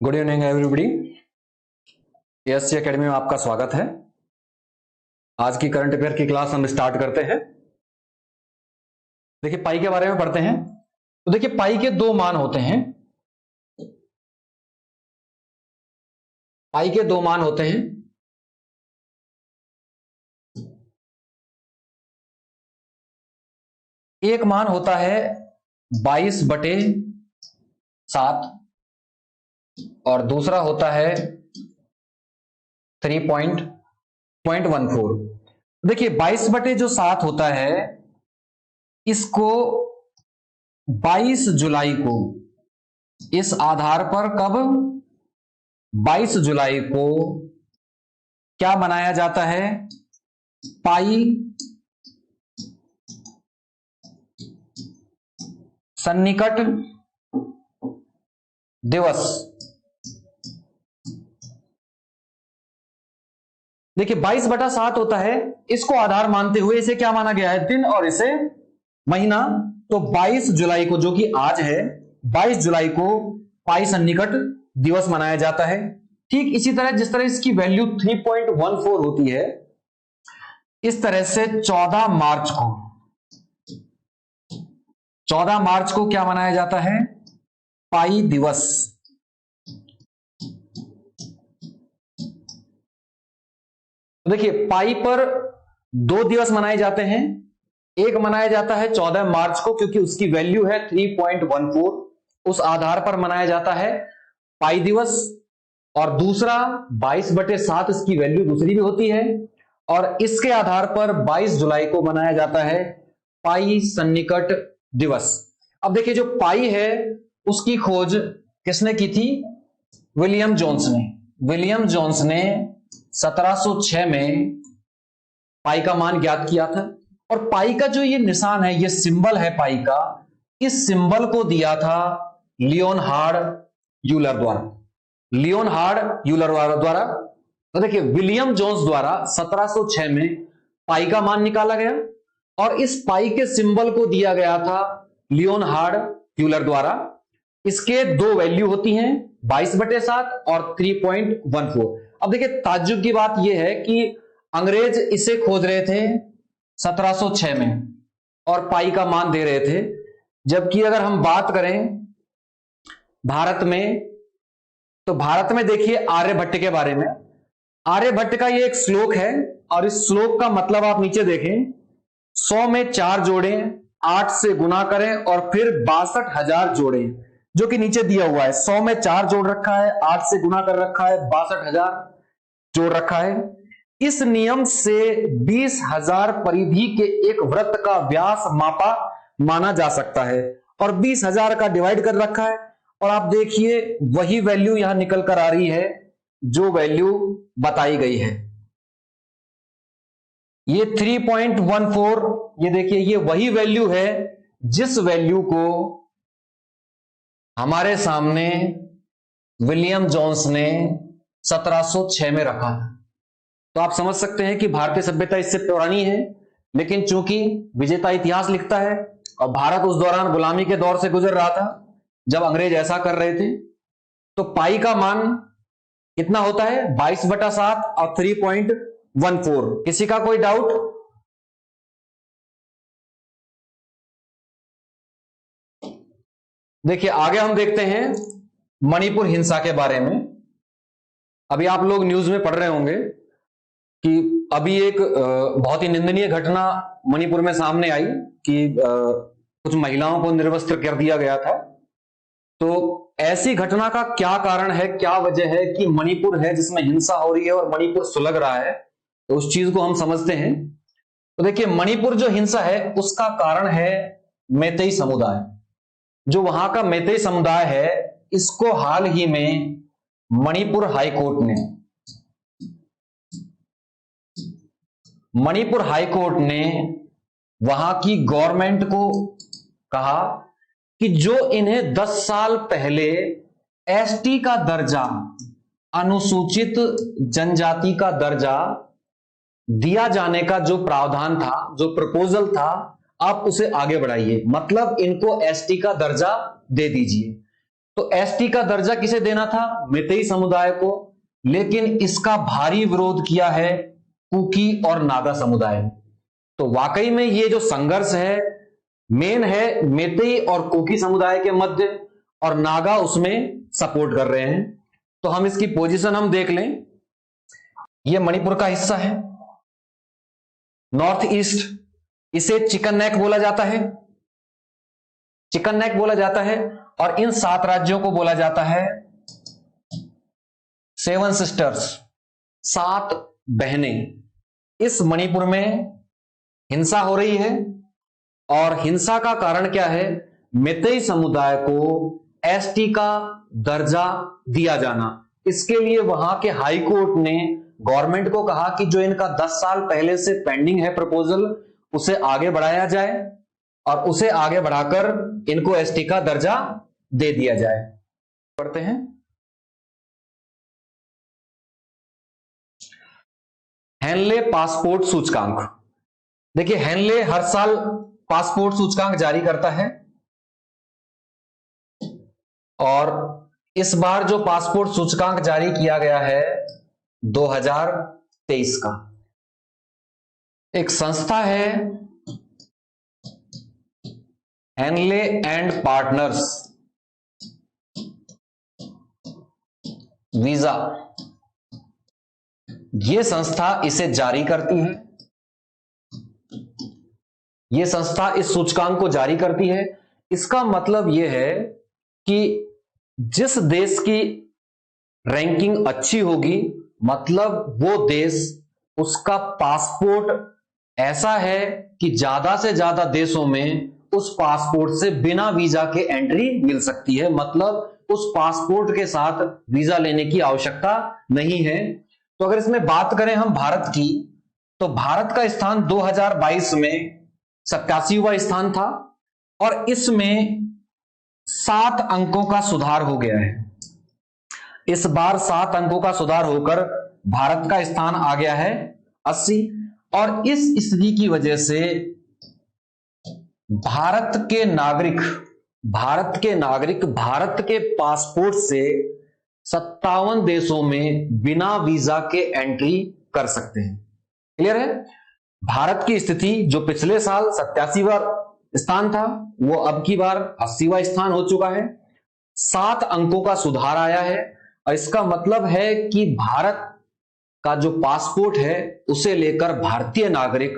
Good evening everybody. ASC academy में आपका स्वागत है। आज की करंट अफेयर की क्लास हम स्टार्ट करते हैं। देखिए पाई के बारे में पढ़ते हैं। तो देखिए पाई के दो मान होते हैं। पाई के दो मान होते हैं। एक मान होता है 22/7 और दूसरा होता है 3.14। देखिए 22/7 होता है, इसको 22 जुलाई को, इस आधार पर कब 22 जुलाई को क्या मनाया जाता है? पाई सन्निकट दिवस। देखिए 22/7 होता है, इसको आधार मानते हुए इसे क्या माना गया है? दिन, और इसे महीना। तो 22 जुलाई को, जो कि आज है, 22 जुलाई को पाई सन्निकट दिवस मनाया जाता है। ठीक इसी तरह जिस तरह इसकी वैल्यू 3.14 होती है, इस तरह से 14 मार्च को क्या मनाया जाता है? पाई दिवस। देखिए पाई पर दो दिवस मनाए जाते हैं। एक मनाया जाता है 14 मार्च को, क्योंकि उसकी वैल्यू है 3.14, उस आधार पर मनाया जाता है पाई दिवस। और दूसरा 22/7, इसकी वैल्यू दूसरी भी होती है, और इसके आधार पर 22 जुलाई को मनाया जाता है पाई सन्निकट दिवस। अब देखिए जो पाई है उसकी खोज किसने की थी? विलियम जोन्स ने। विलियम जोन्स ने 1706 में पाई का मान ज्ञात किया था। और पाई का जो ये निशान है, ये सिंबल है पाई का, इस सिंबल को दिया था लियोनहार्ड यूलर द्वारा। लियोनहार्ड यूलर द्वारा। तो देखिए विलियम जोन्स द्वारा 1706 में पाई का मान निकाला गया, और इस पाई के सिंबल को दिया गया था लियोनहार्ड यूलर द्वारा। इसके दो वैल्यू होती हैं, 22/7 और 3.14। अब देखिए ताज्जुब की बात यह है कि अंग्रेज इसे खोज रहे थे 1706 में और पाई का मान दे रहे थे, जबकि अगर हम बात करें भारत में, तो भारत में देखिए आर्यभट्ट के बारे में। आर्यभट्ट का ये एक श्लोक है, और इस श्लोक का मतलब आप नीचे देखें, 100 में 4 जोड़ें, 8 से गुना करें और फिर 62,000 जोड़ें, जो कि नीचे दिया हुआ है। 100 में 4 जोड़ रखा है, 8 से गुना कर रखा है, 62,000 जोड़ रखा है। इस नियम से 20,000 परिधि के एक वृत्त का व्यास मापा माना जा सकता है, और 20,000 का डिवाइड कर रखा है। और आप देखिए वही वैल्यू यहां निकल कर आ रही है जो वैल्यू बताई गई है। ये 3.14, ये देखिए ये वही वैल्यू है जिस वैल्यू को हमारे सामने विलियम जोन्स ने 1706 में रखा था। तो आप समझ सकते हैं कि भारतीय सभ्यता इससे पुरानी है, लेकिन चूंकि विजेता इतिहास लिखता है और भारत उस दौरान गुलामी के दौर से गुजर रहा था जब अंग्रेज ऐसा कर रहे थे, तो पाई का मान कितना होता है? 22/7 और 3.14। किसी का कोई डाउट? देखिए आगे हम देखते हैं मणिपुर हिंसा के बारे में। अभी आप लोग न्यूज में पढ़ रहे होंगे कि अभी एक बहुत ही निंदनीय घटना मणिपुर में सामने आई कि कुछ महिलाओं को निर्वस्त्र कर दिया गया था। तो ऐसी घटना का क्या कारण है, क्या वजह है कि मणिपुर है जिसमें हिंसा हो रही है और मणिपुर सुलग रहा है, तो उस चीज को हम समझते हैं। तो देखिए मणिपुर जो हिंसा है उसका कारण है मैतेई समुदाय। जो वहां का मैतेई समुदाय है, इसको हाल ही में मणिपुर हाईकोर्ट ने वहां की गवर्नमेंट को कहा कि जो इन्हें 10 साल पहले एसटी का दर्जा, अनुसूचित जनजाति का दर्जा दिया जाने का जो प्रावधान था, जो प्रपोजल था, आप उसे आगे बढ़ाइए, मतलब इनको एसटी का दर्जा दे दीजिए। तो एसटी का दर्जा किसे देना था? मैतेई समुदाय को। लेकिन इसका भारी विरोध किया है कुकी और नागा समुदाय ने। तो वाकई में ये जो संघर्ष है मेन है मैतेई और कुकी समुदाय के मध्य, और नागा उसमें सपोर्ट कर रहे हैं। तो हम इसकी पोजीशन हम देख लें। ये मणिपुर का हिस्सा है, नॉर्थ ईस्ट, इसे चिकन नेक बोला जाता है, चिकन नेक बोला जाता है। और इन 7 राज्यों को बोला जाता है 7 सिस्टर्स, 7 बहनें। इस मणिपुर में हिंसा हो रही है, और हिंसा का कारण क्या है? मैतेई समुदाय को एसटी का दर्जा दिया जाना। इसके लिए वहां के हाई कोर्ट ने गवर्नमेंट को कहा कि जो इनका 10 साल पहले से पेंडिंग है प्रपोजल, उसे आगे बढ़ाया जाए, और उसे आगे बढ़ाकर इनको एसटी का दर्जा दे दिया जाए। पढ़ते हैं। हेनले पासपोर्ट सूचकांक। देखिए, हेनले हर साल पासपोर्ट सूचकांक जारी करता है, और इस बार जो पासपोर्ट सूचकांक जारी किया गया है 2023 का, एक संस्था है हेनले एंड पार्टनर्स वीजा, ये संस्था इसे जारी करती है। ये संस्था इस सूचकांक को जारी करती है। इसका मतलब यह है कि जिस देश की रैंकिंग अच्छी होगी, मतलब वो देश, उसका पासपोर्ट ऐसा है कि ज्यादा से ज्यादा देशों में उस पासपोर्ट से बिना वीजा के एंट्री मिल सकती है। मतलब उस पासपोर्ट के साथ वीजा लेने की आवश्यकता नहीं है। तो अगर इसमें बात करें हम भारत की, तो भारत का स्थान 2022 में 87वां स्थान था, और इसमें 7 अंकों का सुधार हो गया है। इस बार 7 अंकों का सुधार होकर भारत का स्थान आ गया है 80। और इस स्थिति की वजह से भारत के नागरिक भारत के पासपोर्ट से 57 देशों में बिना वीजा के एंट्री कर सकते हैं। क्लियर है? भारत की स्थिति जो पिछले साल 87वां स्थान था, वो अब की बार 80वां स्थान हो चुका है। 7 अंकों का सुधार आया है, और इसका मतलब है कि भारत का जो पासपोर्ट है उसे लेकर भारतीय नागरिक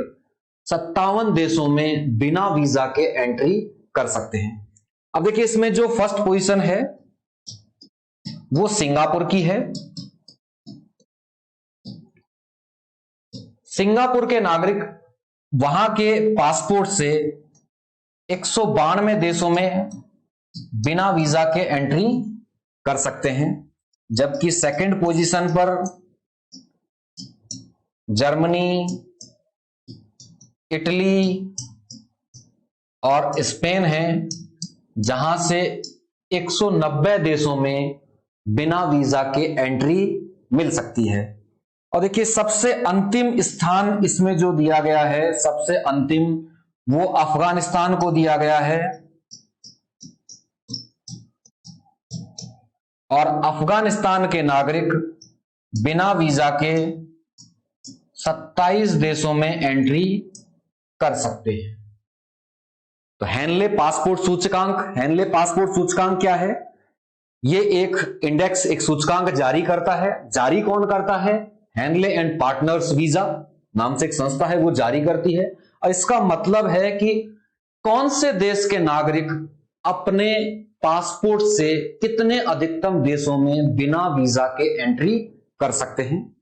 57 देशों में बिना वीजा के एंट्री कर सकते हैं। अब देखिए, इसमें जो फर्स्ट पोजीशन है वो सिंगापुर की है। सिंगापुर के नागरिक वहां के पासपोर्ट से 192 देशों में बिना वीजा के एंट्री कर सकते हैं। जबकि सेकंड पोजीशन पर जर्मनी, इटली और स्पेन है, जहां से 190 देशों में बिना वीजा के एंट्री मिल सकती है। और देखिए, सबसे अंतिम स्थान इसमें जो दिया गया है, सबसे अंतिम, वो अफगानिस्तान को दिया गया है। और अफगानिस्तान के नागरिक बिना वीजा के 27 देशों में एंट्री कर सकते हैं। तो हेनले पासपोर्ट सूचकांक क्या है? ये एक इंडेक्स, एक सूचकांक जारी करता है। जारी कौन करता है? हेनले एंड पार्टनर्स वीजा नाम से एक संस्था है, वो जारी करती है। और इसका मतलब है कि कौन से देश के नागरिक अपने पासपोर्ट से कितने अधिकतम देशों में बिना वीजा के एंट्री कर सकते हैं।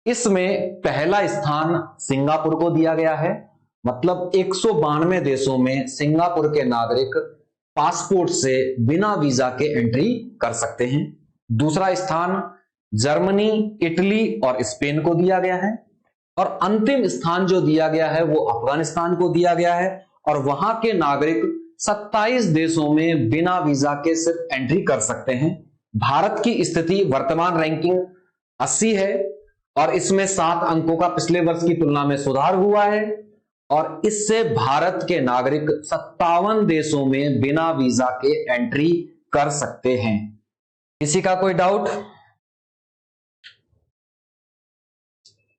इसमें पहला स्थान सिंगापुर को दिया गया है, मतलब 192 देशों में सिंगापुर के नागरिक पासपोर्ट से बिना वीजा के एंट्री कर सकते हैं। दूसरा स्थान जर्मनी, इटली और स्पेन को दिया गया है। और अंतिम स्थान जो दिया गया है वो अफगानिस्तान को दिया गया है, और वहां के नागरिक 27 देशों में बिना वीजा के सिर्फ एंट्री कर सकते हैं। भारत की स्थिति वर्तमान रैंकिंग 80 है, और इसमें 7 अंकों का पिछले वर्ष की तुलना में सुधार हुआ है, और इससे भारत के नागरिक 57 देशों में बिना वीजा के एंट्री कर सकते हैं। किसी का कोई डाउट?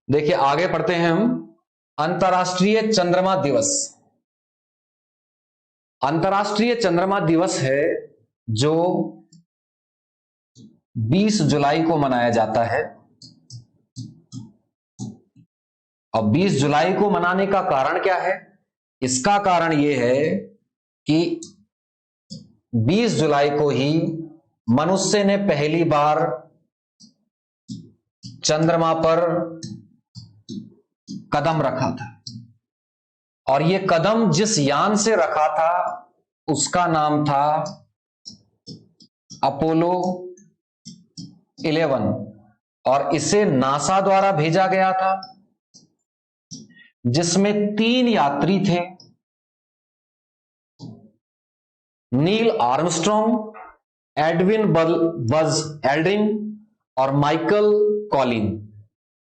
देखिए आगे पढ़ते हैं हम। अंतर्राष्ट्रीय चंद्रमा दिवस। अंतर्राष्ट्रीय चंद्रमा दिवस है जो 20 जुलाई को मनाया जाता है। और 20 जुलाई को मनाने का कारण क्या है? इसका कारण यह है कि 20 जुलाई को ही मनुष्य ने पहली बार चंद्रमा पर कदम रखा था। और यह कदम जिस यान से रखा था उसका नाम था अपोलो 11 और इसे नासा द्वारा भेजा गया था, जिसमें 3 यात्री थे, Neil Armstrong, Edwin Buzz Aldrin और माइकल कॉलिन।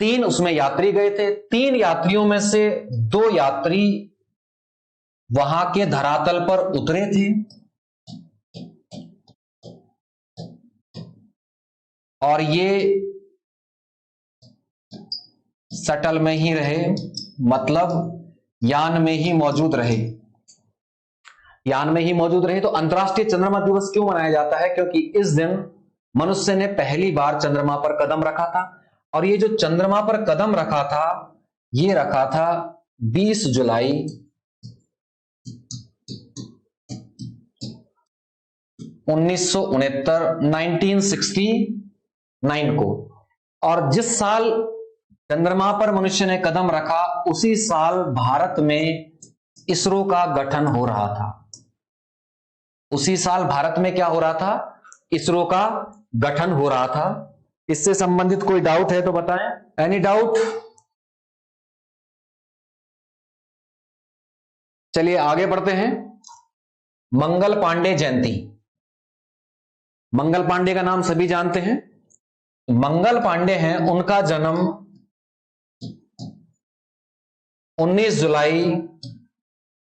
3 उसमें यात्री गए थे। 3 यात्रियों में से 2 यात्री वहां के धरातल पर उतरे थे और ये शटल में ही रहे, मतलब यान में ही मौजूद रहे। यान में ही मौजूद रहे। तो अंतर्राष्ट्रीय चंद्रमा दिवस क्यों मनाया जाता है? क्योंकि इस दिन मनुष्य ने पहली बार चंद्रमा पर कदम रखा था। और ये जो चंद्रमा पर कदम रखा था, ये रखा था 20 जुलाई 1969 को। और जिस साल चंद्रमा पर मनुष्य ने कदम रखा उसी साल भारत में इसरो का गठन हो रहा था। उसी साल भारत में क्या हो रहा था? इसरो का गठन हो रहा था। इससे संबंधित कोई डाउट है तो बताएं। Any doubt? चलिए आगे बढ़ते हैं। मंगल पांडे जयंती। मंगल पांडे का नाम सभी जानते हैं। मंगल पांडे हैं, उनका जन्म 19 जुलाई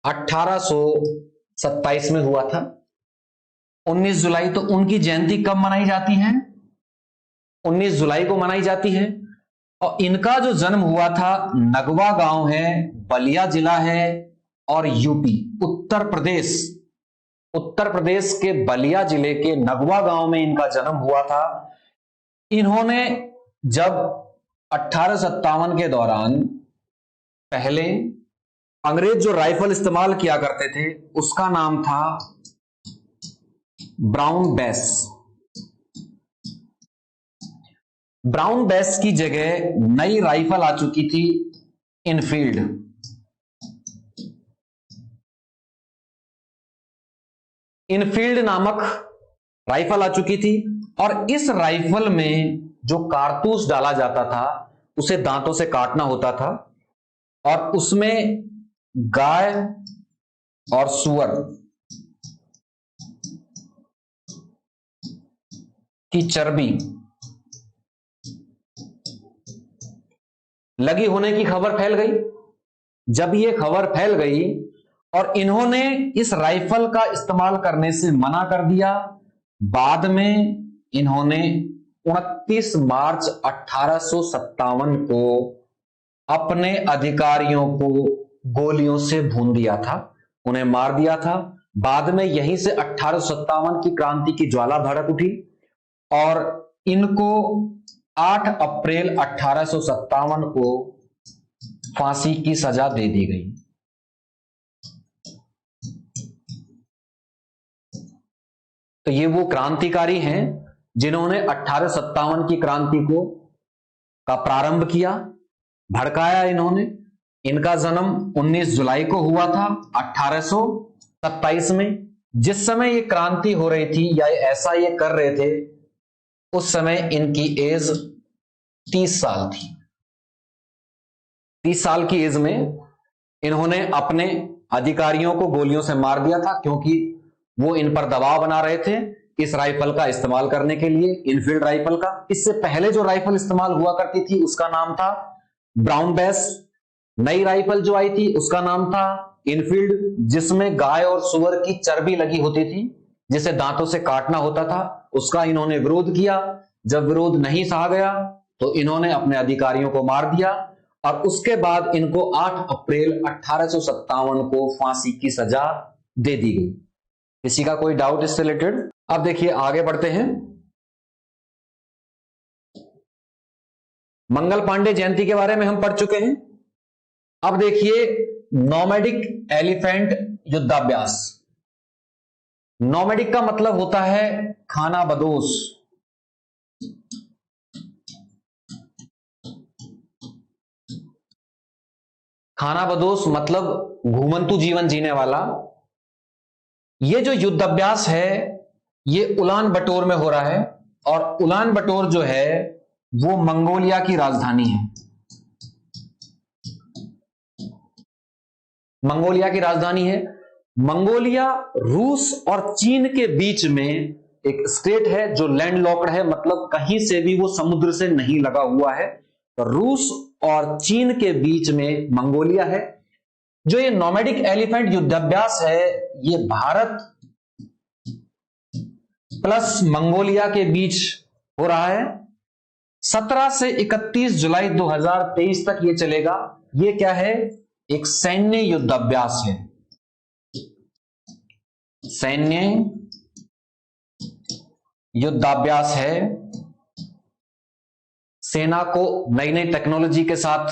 1827 में हुआ था। 19 जुलाई, तो उनकी जयंती कब मनाई जाती है? 19 जुलाई को मनाई जाती है। और इनका जो जन्म हुआ था, नगवा गांव है, बलिया जिला है और यूपी उत्तर प्रदेश के बलिया जिले के नगवा गांव में इनका जन्म हुआ था। इन्होंने जब 1857 के दौरान पहले अंग्रेज जो राइफल इस्तेमाल किया करते थे उसका नाम था ब्राउन बेस। ब्राउन बेस की जगह नई राइफल आ चुकी थी, इनफील्ड। इनफील्ड नामक राइफल आ चुकी थी और इस राइफल में जो कारतूस डाला जाता था उसे दांतों से काटना होता था और उसमें गाय और सूअर की चर्बी लगी होने की खबर फैल गई। जब यह खबर फैल गई और इन्होंने इस राइफल का इस्तेमाल करने से मना कर दिया, बाद में इन्होंने 29 मार्च 1857 को अपने अधिकारियों को गोलियों से भून दिया था, उन्हें मार दिया था। बाद में यहीं से 1857 की क्रांति की ज्वाला भड़क उठी और इनको 8 अप्रैल 1857 को फांसी की सजा दे दी गई। तो ये वो क्रांतिकारी हैं जिन्होंने 1857 की क्रांति का प्रारंभ किया, भड़काया इन्होंने। इनका जन्म 19 जुलाई को हुआ था 1827 में। जिस समय ये क्रांति हो रही थी या ऐसा ये कर रहे थे, उस समय इनकी एज 30 साल थी। 30 साल की एज में इन्होंने अपने अधिकारियों को गोलियों से मार दिया था, क्योंकि वो इन पर दबाव बना रहे थे इस राइफल का इस्तेमाल करने के लिए, इनफील्ड राइफल का। इससे पहले जो राइफल इस्तेमाल हुआ करती थी उसका नाम था ब्राउन बेस। नई राइफल जो आई थी उसका नाम था इनफील्ड, जिसमें गाय और सुअर की चर्बी लगी होती थी, जिसे दांतों से काटना होता था, उसका इन्होंने विरोध किया। जब विरोध नहीं सहा गया तो इन्होंने अपने अधिकारियों को मार दिया और उसके बाद इनको 8 अप्रैल 1857 को फांसी की सजा दे दी गई। किसी का कोई डाउट इससे रिलेटेड? अब देखिए आगे बढ़ते हैं। मंगल पांडे जयंती के बारे में हम पढ़ चुके हैं। अब देखिए नोमैडिक एलिफेंट युद्धाभ्यास। नोमैडिक का मतलब होता है खानाबदोश। खानाबदोश मतलब घूमंतु जीवन जीने वाला। ये जो युद्धाभ्यास है ये उलान बटोर में हो रहा है और उलान बटोर जो है वो मंगोलिया की राजधानी है। मंगोलिया की राजधानी है। मंगोलिया रूस और चीन के बीच में एक स्टेट है जो लैंडलॉक्ड है, मतलब कहीं से भी वो समुद्र से नहीं लगा हुआ है। तो रूस और चीन के बीच में मंगोलिया है। जो ये नोमैडिक एलिफेंट युद्धाभ्यास है ये भारत प्लस मंगोलिया के बीच हो रहा है। 17 से 31 जुलाई 2023 तक ये चलेगा। ये क्या है? एक सैन्य युद्धाभ्यास है। सैन्य युद्धाभ्यास है। सेना को नई नई टेक्नोलॉजी के साथ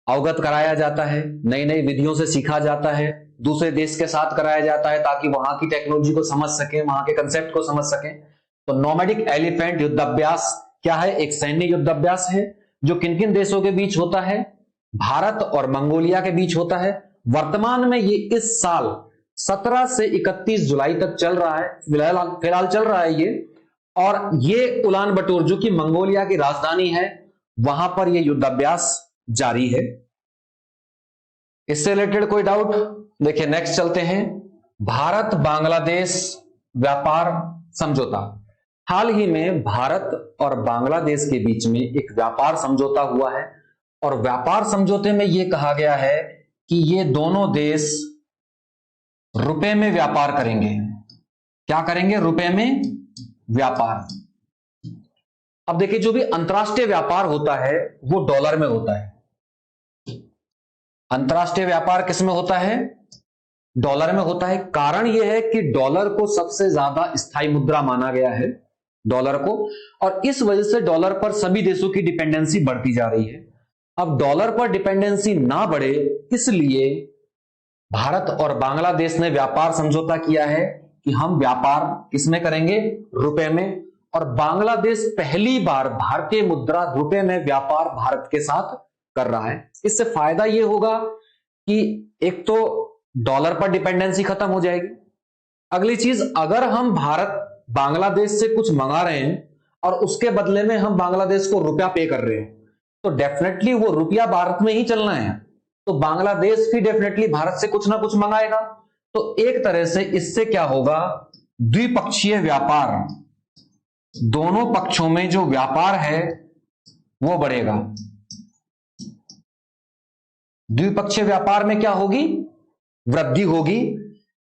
अवगत कराया जाता है, नई नई विधियों से सीखा जाता है, दूसरे देश के साथ कराया जाता है ताकि वहां की टेक्नोलॉजी को समझ सकें, वहां के कंसेप्ट को समझ सकें। तो नोमैडिक एलिफेंट युद्धाभ्यास क्या है? एक सैन्य युद्धाभ्यास है जो किन किन देशों के बीच होता है? भारत और मंगोलिया के बीच होता है। वर्तमान में ये इस साल 17 से 31 जुलाई तक चल रहा है, फिलहाल चल रहा है ये। और ये उलान बटोर जो कि मंगोलिया की राजधानी है वहां पर ये युद्धाभ्यास जारी है। इससे रिलेटेड कोई डाउट? देखिए नेक्स्ट चलते हैं। भारत बांग्लादेश व्यापार समझौता। हाल ही में भारत और बांग्लादेश के बीच में एक व्यापार समझौता हुआ है और व्यापार समझौते में यह कहा गया है कि ये दोनों देश रुपए में व्यापार करेंगे। क्या करेंगे? रुपए में व्यापार। अब देखिए जो भी अंतरराष्ट्रीय व्यापार होता है वो डॉलर में होता है। अंतरराष्ट्रीय व्यापार किस में होता है? डॉलर में होता है। कारण यह है कि डॉलर को सबसे ज्यादा स्थायी मुद्रा माना गया है, डॉलर को, और इस वजह से डॉलर पर सभी देशों की डिपेंडेंसी बढ़ती जा रही है। अब डॉलर पर डिपेंडेंसी ना बढ़े इसलिए भारत और बांग्लादेश ने व्यापार समझौता किया है कि हम व्यापार किसमें करेंगे? रुपए में। और बांग्लादेश पहली बार भारतीय मुद्रा रुपए में व्यापार भारत के साथ कर रहा है। इससे फायदा यह होगा कि एक तो डॉलर पर डिपेंडेंसी खत्म हो जाएगी। अगली चीज, अगर हम भारत बांग्लादेश से कुछ मंगा रहे हैं और उसके बदले में हम बांग्लादेश को रुपया पे कर रहे हैं तो डेफिनेटली वो रुपया भारत में ही चलना है, तो बांग्लादेश भी डेफिनेटली भारत से कुछ ना कुछ मंगाएगा। तो एक तरह से इससे क्या होगा? द्विपक्षीय व्यापार, दोनों पक्षों में जो व्यापार है वो बढ़ेगा। द्विपक्षीय व्यापार में क्या होगी? वृद्धि होगी।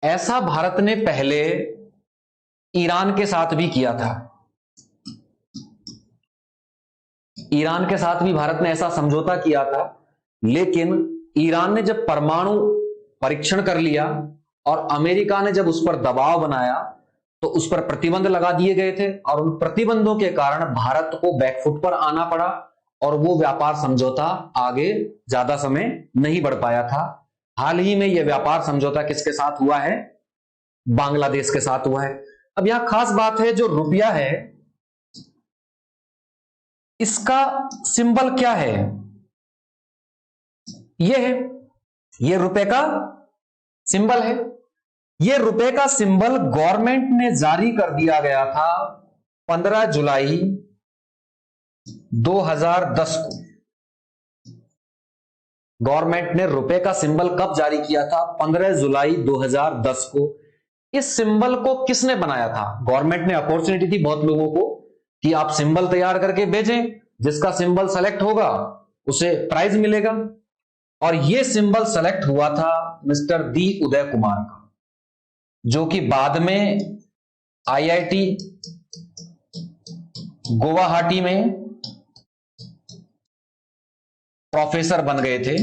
ऐसा भारत ने पहले ईरान के साथ भी किया था। ईरान के साथ भी भारत ने ऐसा समझौता किया था, लेकिन ईरान ने जब परमाणु परीक्षण कर लिया और अमेरिका ने जब उस पर दबाव बनाया तो उस पर प्रतिबंध लगा दिए गए थे और उन प्रतिबंधों के कारण भारत को बैकफुट पर आना पड़ा और वो व्यापार समझौता आगे ज्यादा समय नहीं बढ़ पाया था। हाल ही में यह व्यापार समझौता किसके साथ हुआ है? बांग्लादेश के साथ हुआ है। अब यहां खास बात है, जो रुपया है इसका सिंबल क्या है? यह है, यह रुपए का सिंबल है। यह रुपए का सिंबल गवर्नमेंट ने जारी कर दिया गया था 15 जुलाई 2010 को। गवर्नमेंट ने रुपए का सिंबल कब जारी किया था? 15 जुलाई 2010 को। इस सिंबल को किसने बनाया था? गवर्नमेंट ने अपॉर्चुनिटी दी बहुत लोगों को कि आप सिंबल तैयार करके भेजें, जिसका सिंबल सेलेक्ट होगा उसे प्राइज मिलेगा। और यह सिंबल सेलेक्ट हुआ था मिस्टर डी उदय कुमार का, जो कि बाद में आईआईटी गुवाहाटी में प्रोफेसर बन गए थे।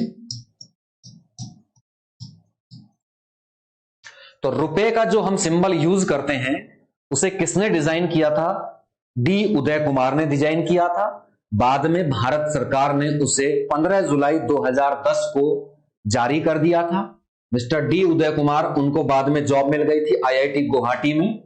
तो रुपए का जो हम सिंबल यूज करते हैं उसे किसने डिजाइन किया था? डी उदय कुमार ने डिजाइन किया था। बाद में भारत सरकार ने उसे 15 जुलाई 2010 को जारी कर दिया था। मिस्टर डी उदय कुमार, उनको बाद में जॉब मिल गई थी आईआईटी गुवाहाटी में,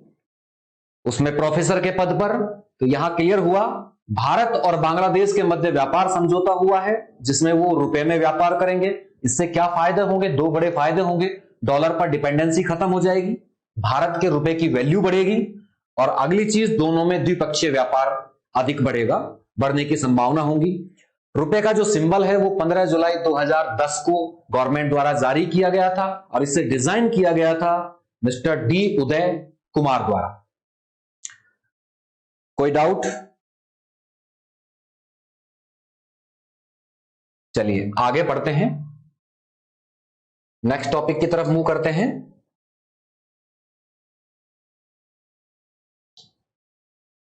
उसमें प्रोफेसर के पद पर। तो यहां क्लियर हुआ, भारत और बांग्लादेश के मध्य व्यापार समझौता हुआ है जिसमें वो रुपए में व्यापार करेंगे। इससे क्या फायदे होंगे? दो बड़े फायदे होंगे। डॉलर पर डिपेंडेंसी खत्म हो जाएगी, भारत के रुपए की वैल्यू बढ़ेगी, और अगली चीज, दोनों में द्विपक्षीय व्यापार अधिक बढ़ेगा, बढ़ने की संभावना होगी। रुपए का जो सिंबल है वो 15 जुलाई 2010 को गवर्नमेंट द्वारा जारी किया गया था और इसे डिजाइन किया गया था मिस्टर डी उदय कुमार द्वारा। कोई डाउट? चलिए आगे बढ़ते हैं, नेक्स्ट टॉपिक की तरफ मूव करते हैं।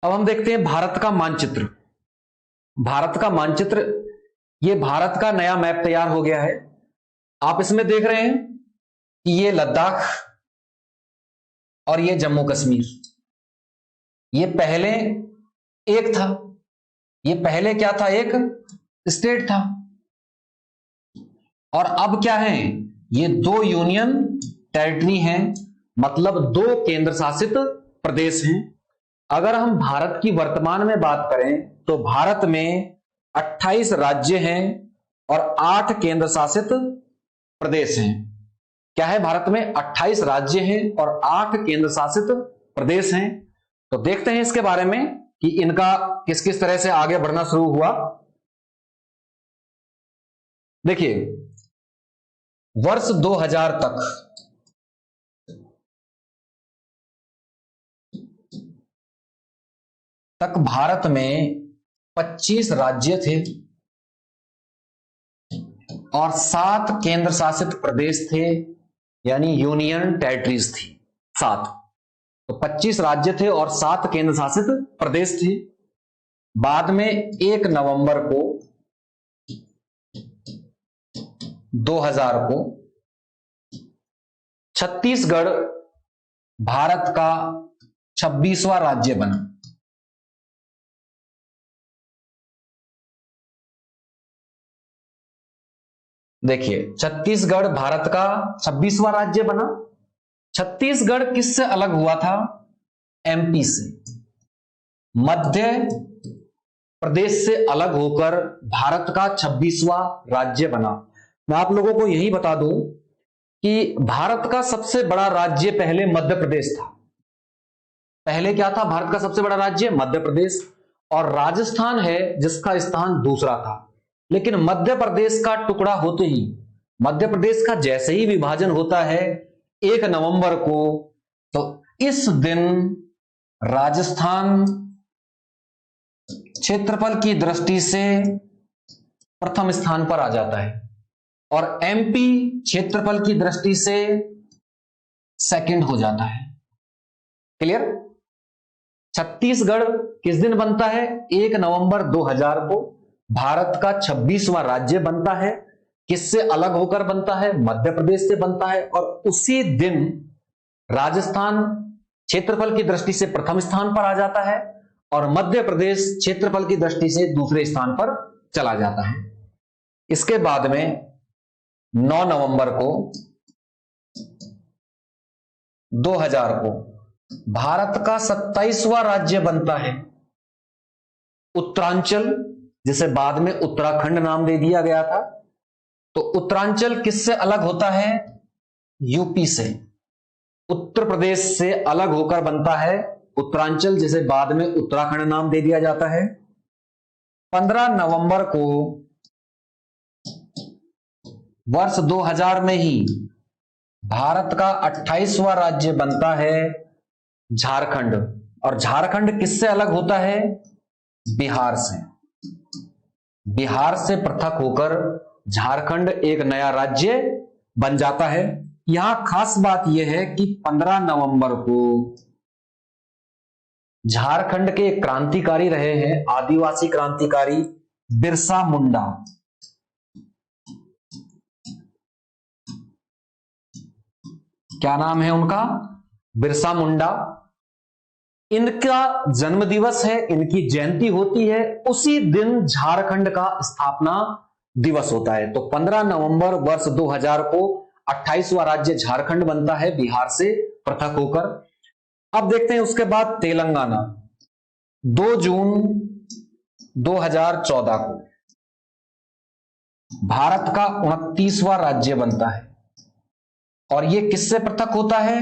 अब हम देखते हैं भारत का मानचित्र। भारत का मानचित्र, ये भारत का नया मैप तैयार हो गया है। आप इसमें देख रहे हैं कि ये लद्दाख और ये जम्मू कश्मीर, ये पहले एक था, ये पहले क्या था? एक स्टेट था। और अब क्या है? ये दो यूनियन टेरिटरी हैं, मतलब दो केंद्र शासित प्रदेश हैं। अगर हम भारत की वर्तमान में बात करें तो भारत में 28 राज्य हैं और 8 केंद्र शासित प्रदेश हैं। क्या है? भारत में 28 राज्य हैं और 8 केंद्र शासित प्रदेश हैं। तो देखते हैं इसके बारे में कि इनका किस किस तरह से आगे बढ़ना शुरू हुआ। देखिए, वर्ष 2000 तक भारत में 25 राज्य थे और 7 केंद्र शासित प्रदेश थे, यानी यूनियन टेरिटरीज थी 7। तो 25 राज्य थे और 7 केंद्र शासित प्रदेश थे। बाद में 1 नवंबर को 2000 को छत्तीसगढ़ भारत का 26वां राज्य बना। देखिए, छत्तीसगढ़ भारत का 26वां राज्य बना। छत्तीसगढ़ किससे अलग हुआ था? एमपी से। मध्य प्रदेश से अलग होकर भारत का 26वां राज्य बना। मैं आप लोगों को यही बता दूं कि भारत का सबसे बड़ा राज्य पहले मध्य प्रदेश था। पहले क्या था? भारत का सबसे बड़ा राज्य मध्य प्रदेश, और राजस्थान है जिसका स्थान दूसरा था। लेकिन मध्य प्रदेश का टुकड़ा होते ही, मध्य प्रदेश का जैसे ही विभाजन होता है 1 नवंबर को, तो इस दिन राजस्थान क्षेत्रफल की दृष्टि से प्रथम स्थान पर आ जाता है और एमपी क्षेत्रफल की दृष्टि से सेकंड हो जाता है। क्लियर? छत्तीसगढ़ किस दिन बनता है? 1 नवंबर 2000 को भारत का 26वां राज्य बनता है। किससे अलग होकर बनता है? मध्य प्रदेश से बनता है। और उसी दिन राजस्थान क्षेत्रफल की दृष्टि से प्रथम स्थान पर आ जाता है और मध्य प्रदेश क्षेत्रफल की दृष्टि से दूसरे स्थान पर चला जाता है। इसके बाद में 9 नवंबर को 2000 को भारत का 27वां राज्य बनता है उत्तरांचल, जिसे बाद में उत्तराखंड नाम दे दिया गया था। तो उत्तरांचल किससे अलग होता है? यूपी से। उत्तर प्रदेश से अलग होकर बनता है उत्तरांचल, जिसे बाद में उत्तराखंड नाम दे दिया जाता है। 15 नवंबर को वर्ष 2000 में ही भारत का 28वां राज्य बनता है झारखंड, और झारखंड किससे अलग होता है? बिहार से। बिहार से पृथक होकर झारखंड एक नया राज्य बन जाता है। यहां खास बात यह है कि 15 नवंबर को झारखंड के क्रांतिकारी रहे हैं, आदिवासी क्रांतिकारी बिरसा मुंडा। क्या नाम है उनका? बिरसा मुंडा। इनका जन्म दिवस है, इनकी जयंती होती है, उसी दिन झारखंड का स्थापना दिवस होता है। तो 15 नवंबर वर्ष 2000 को 28वां राज्य झारखंड बनता है बिहार से पृथक होकर। अब देखते हैं उसके बाद तेलंगाना। 2 जून 2014 को भारत का 29वां राज्य बनता है और यह किससे पृथक होता है?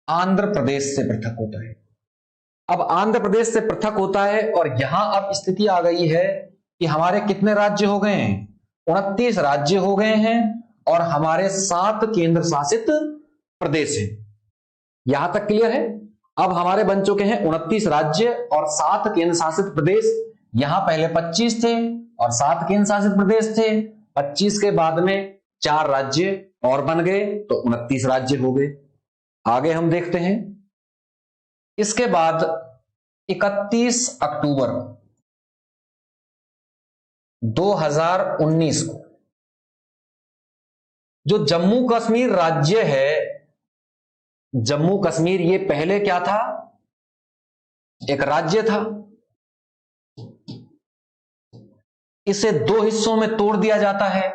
आंध्र प्रदेश से पृथक होता है। अब आंध्र प्रदेश से पृथक होता है और यहां अब स्थिति आ गई है कि हमारे कितने राज्य हो गए हैं? 29 राज्य हो गए हैं और हमारे 7 केंद्र शासित प्रदेश हैं। यहां तक क्लियर है? अब हमारे बन चुके हैं 29 राज्य और 7 केंद्र शासित प्रदेश। यहां पहले 25 थे और 7 केंद्र शासित प्रदेश थे। 25 के बाद में 4 राज्य और बन गए तो 29 राज्य हो गए। आगे हम देखते हैं। इसके बाद 31 अक्टूबर 2019 को जो जम्मू कश्मीर राज्य है, जम्मू कश्मीर ये पहले क्या था? एक राज्य था। इसे 2 हिस्सों में तोड़ दिया जाता है,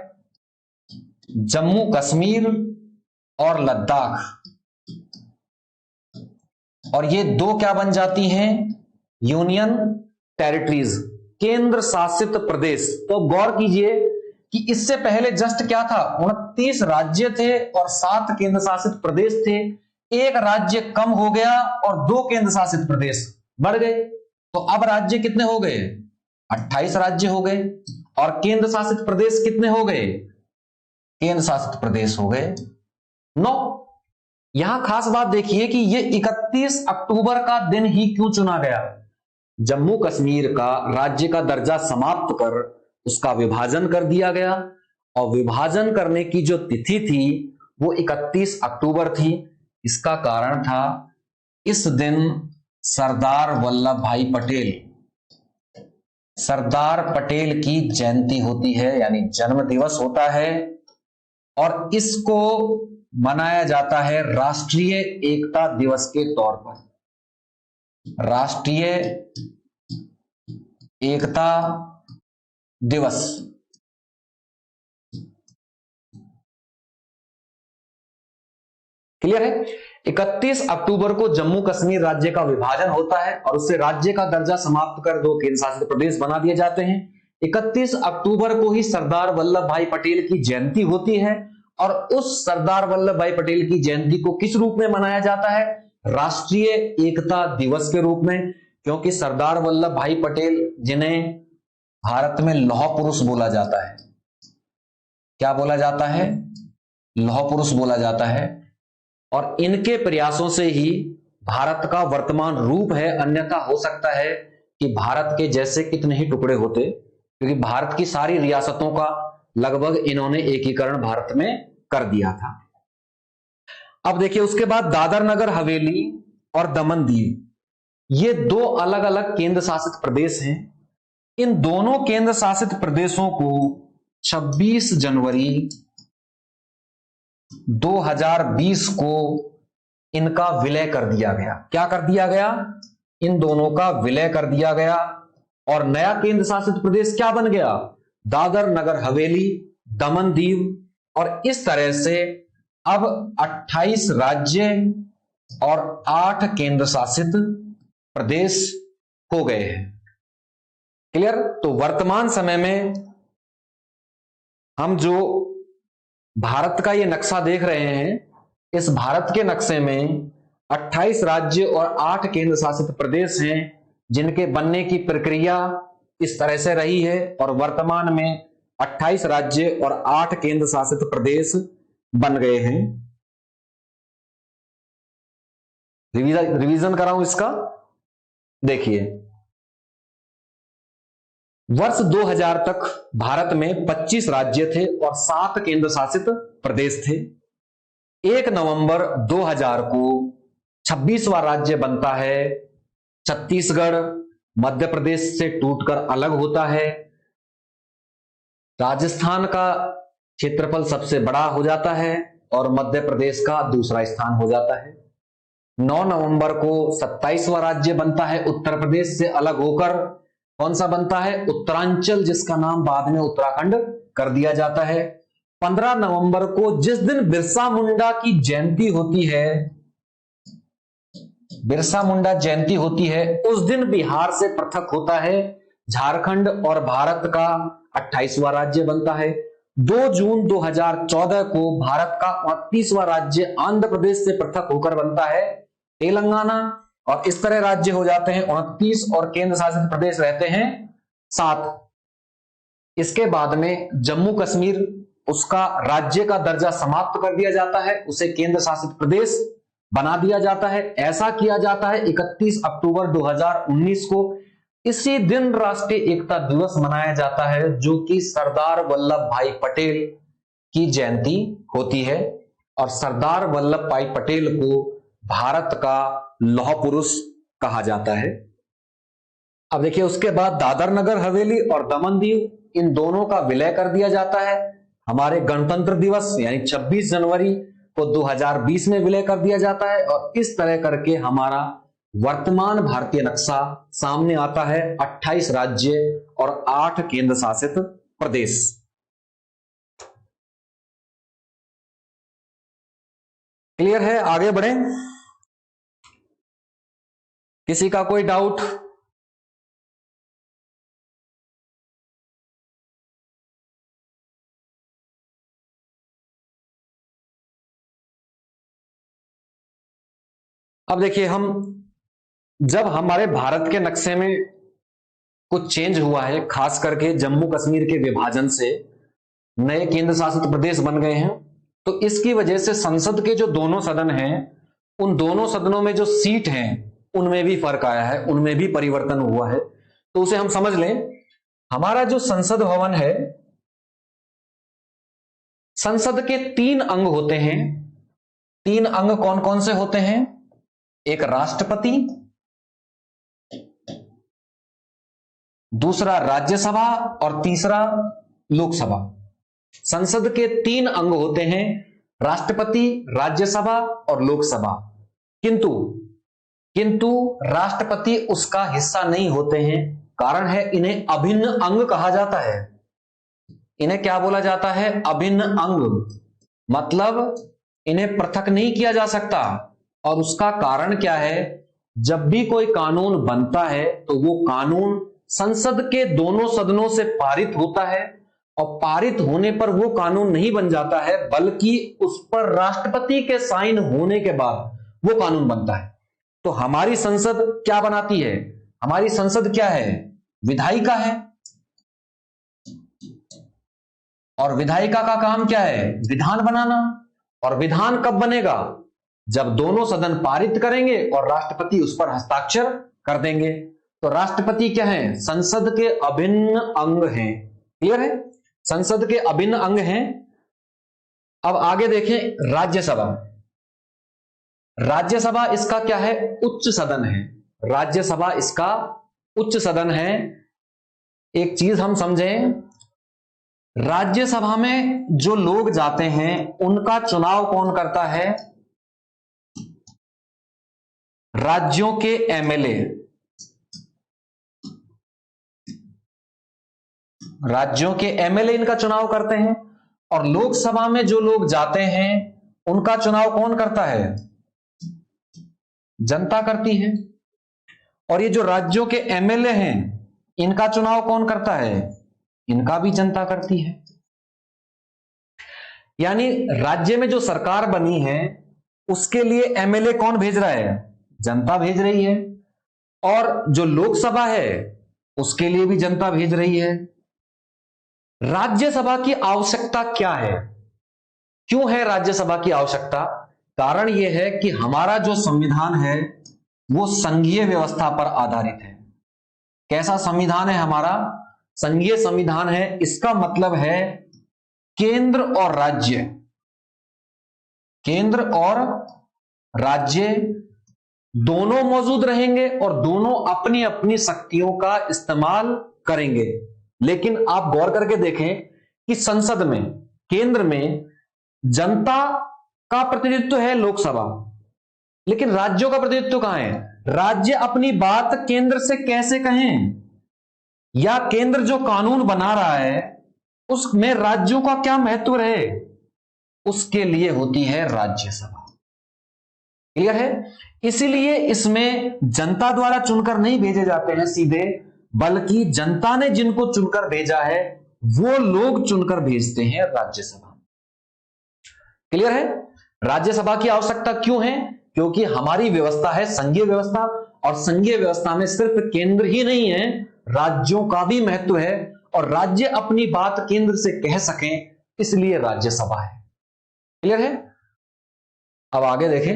जम्मू कश्मीर और लद्दाख, और ये 2 क्या बन जाती हैं? यूनियन टेरिटरीज, केंद्र शासित प्रदेश। तो गौर कीजिए कि इससे पहले जस्ट क्या था? 29 राज्य थे और 7 केंद्र शासित प्रदेश थे। एक राज्य कम हो गया और 2 केंद्र शासित प्रदेश बढ़ गए। तो अब राज्य कितने हो गए? 28 राज्य हो गए। और केंद्र शासित प्रदेश कितने हो गए? केंद्र शासित प्रदेश हो गए 9। यहां खास बात देखिए कि यह 31 अक्टूबर का दिन ही क्यों चुना गया? जम्मू कश्मीर का राज्य का दर्जा समाप्त कर उसका विभाजन कर दिया गया और विभाजन करने की जो तिथि थी वो 31 अक्टूबर थी। इसका कारण था इस दिन सरदार वल्लभ भाई पटेल, सरदार पटेल की जयंती होती है, यानी जन्म दिवस होता है और इसको मनाया जाता है राष्ट्रीय एकता दिवस के तौर पर। राष्ट्रीय एकता दिवस। क्लियर है? 31 अक्टूबर को जम्मू कश्मीर राज्य का विभाजन होता है और उससे राज्य का दर्जा समाप्त कर 2 केंद्र शासित प्रदेश बना दिए जाते हैं। 31 अक्टूबर को ही सरदार वल्लभ भाई पटेल की जयंती होती है और उस सरदार वल्लभ भाई पटेल की जयंती को किस रूप में मनाया जाता है? राष्ट्रीय एकता दिवस के रूप में, क्योंकि सरदार वल्लभ भाई पटेल जिन्हें भारत में लौह पुरुष बोला जाता है, क्या बोला जाता है? लौह पुरुष बोला जाता है। और इनके प्रयासों से ही भारत का वर्तमान रूप है, अन्यथा हो सकता है कि भारत के जैसे कितने ही टुकड़े होते, क्योंकि भारत की सारी रियासतों का लगभग इन्होंने एकीकरण भारत में कर दिया था। अब देखिए उसके बाद दादर नगर हवेली और दमन दीव, ये 2 अलग अलग केंद्र शासित प्रदेश हैं। इन दोनों केंद्र शासित प्रदेशों को 26 जनवरी 2020 को इनका विलय कर दिया गया। क्या कर दिया गया? इन दोनों का विलय कर दिया गया और नया केंद्र शासित प्रदेश क्या बन गया? दादर नगर हवेली, दमन दीव। और इस तरह से अब 28 राज्य और 8 केंद्र शासित प्रदेश हो गए हैं। क्लियर? तो वर्तमान समय में हम जो भारत का ये नक्शा देख रहे हैं, इस भारत के नक्शे में 28 राज्य और 8 केंद्र शासित प्रदेश हैं, जिनके बनने की प्रक्रिया इस तरह से रही है और वर्तमान में 28 राज्य और 8 केंद्र शासित प्रदेश बन गए हैं। रिवीजन कराऊं इसका? देखिए, वर्ष 2000 तक भारत में 25 राज्य थे और 7 केंद्र शासित प्रदेश थे। 1 नवंबर 2000 को 26वां राज्य बनता है छत्तीसगढ़ मध्य प्रदेश से टूटकर अलग होता है। राजस्थान का क्षेत्रफल सबसे बड़ा हो जाता है और मध्य प्रदेश का दूसरा स्थान हो जाता है। 9 नवंबर को 27वां राज्य बनता है उत्तर प्रदेश से अलग होकर। कौन सा बनता है? उत्तरांचल, जिसका नाम बाद में उत्तराखंड कर दिया जाता है। 15 नवंबर को जिस दिन बिरसा मुंडा की जयंती होती है, बिरसा मुंडा जयंती होती है, उस दिन बिहार से पृथक होता है झारखंड और भारत का 28वां राज्य बनता है। 2 जून 2014 को भारत का 29वां राज्य आंध्र प्रदेश से पृथक होकर बनता है तेलंगाना, और इस तरह राज्य हो जाते हैं 29 और केंद्र शासित प्रदेश रहते हैं 7। इसके बाद में जम्मू कश्मीर, उसका राज्य का दर्जा समाप्त कर दिया जाता है, उसे केंद्र शासित प्रदेश बना दिया जाता है। ऐसा किया जाता है 31 अक्टूबर 2019 को। इसी दिन राष्ट्रीय एकता दिवस मनाया जाता है, जो कि सरदार वल्लभ भाई पटेल की जयंती होती है, और सरदार वल्लभ भाई पटेल को भारत का लौह पुरुष कहा जाता है। अब देखिए, उसके बाद दादर नगर हवेली और दमन दीव, इन दोनों का विलय कर दिया जाता है। हमारे गणतंत्र दिवस यानी 26 जनवरी को 2020 में विलय कर दिया जाता है, और इस तरह करके हमारा वर्तमान भारतीय नक्शा सामने आता है। 28 राज्य और 8 केंद्र शासित प्रदेश। क्लियर है? आगे बढ़ें। किसी का कोई डाउट? अब देखिए, जब हमारे भारत के नक्शे में कुछ चेंज हुआ है, खास करके जम्मू कश्मीर के विभाजन से नए केंद्र शासित प्रदेश बन गए हैं, तो इसकी वजह से संसद के जो दोनों सदन हैं, उन दोनों सदनों में जो सीट हैं उनमें भी फर्क आया है, उनमें भी परिवर्तन हुआ है। तो उसे हम समझ लें। हमारा जो संसद भवन है, संसद के 3 अंग होते हैं। 3 अंग कौन कौन से होते हैं? एक राष्ट्रपति, दूसरा राज्यसभा और तीसरा लोकसभा। संसद के 3 अंग होते हैं, राष्ट्रपति, राज्यसभा और लोकसभा। किंतु राष्ट्रपति उसका हिस्सा नहीं होते हैं। कारण है, इन्हें अभिन्न अंग कहा जाता है। इन्हें क्या बोला जाता है? अभिन्न अंग। मतलब इन्हें पृथक नहीं किया जा सकता। और उसका कारण क्या है? जब भी कोई कानून बनता है तो वो कानून संसद के दोनों सदनों से पारित होता है, और पारित होने पर वो कानून नहीं बन जाता है, बल्कि उस पर राष्ट्रपति के साइन होने के बाद वो कानून बनता है। तो हमारी संसद क्या बनाती है? हमारी संसद क्या है? विधायिका है। और विधायिका का काम क्या है? विधान बनाना। और विधान कब बनेगा? जब दोनों सदन पारित करेंगे और राष्ट्रपति उस पर हस्ताक्षर कर देंगे। तो राष्ट्रपति क्या है? संसद के अभिन्न अंग हैं। क्लियर है? संसद के अभिन्न अंग हैं। अब आगे देखें, राज्यसभा। राज्यसभा इसका क्या है? उच्च सदन है। राज्यसभा इसका उच्च सदन है। एक चीज हम समझें, राज्यसभा में जो लोग जाते हैं उनका चुनाव कौन करता है? राज्यों के एमएलए। राज्यों के एमएलए इनका चुनाव करते हैं। और लोकसभा में जो लोग जाते हैं उनका चुनाव कौन करता है? जनता करती है। और ये जो राज्यों के एमएलए हैं, इनका चुनाव कौन करता है? इनका भी जनता करती है। यानी राज्य में जो सरकार बनी है उसके लिए एमएलए कौन भेज रहा है? जनता भेज रही है। और जो लोकसभा है उसके लिए भी जनता भेज रही है। राज्यसभा की आवश्यकता क्या है? क्यों है राज्यसभा की आवश्यकता? कारण यह है कि हमारा जो संविधान है वो संघीय व्यवस्था पर आधारित है। कैसा संविधान है हमारा? संघीय संविधान है। इसका मतलब है केंद्र और राज्य दोनों मौजूद रहेंगे और दोनों अपनी अपनी शक्तियों का इस्तेमाल करेंगे। लेकिन आप गौर करके देखें कि संसद में, केंद्र में जनता का प्रतिनिधित्व है लोकसभा, लेकिन राज्यों का प्रतिनिधित्व कहां है? राज्य अपनी बात केंद्र से कैसे कहें, या केंद्र जो कानून बना रहा है उसमें राज्यों का क्या महत्व रहे, उसके लिए होती है राज्यसभा। क्लियर है? इसीलिए इसमें जनता द्वारा चुनकर नहीं भेजे जाते हैं सीधे, बल्कि जनता ने जिनको चुनकर भेजा है वो लोग चुनकर भेजते हैं राज्यसभा। क्लियर है? राज्यसभा की आवश्यकता क्यों है? क्योंकि हमारी व्यवस्था है संघीय व्यवस्था, और संघीय व्यवस्था में सिर्फ केंद्र ही नहीं है, राज्यों का भी महत्व है, और राज्य अपनी बात केंद्र से कह सकें, इसलिए राज्यसभा है। क्लियर है? अब आगे देखें,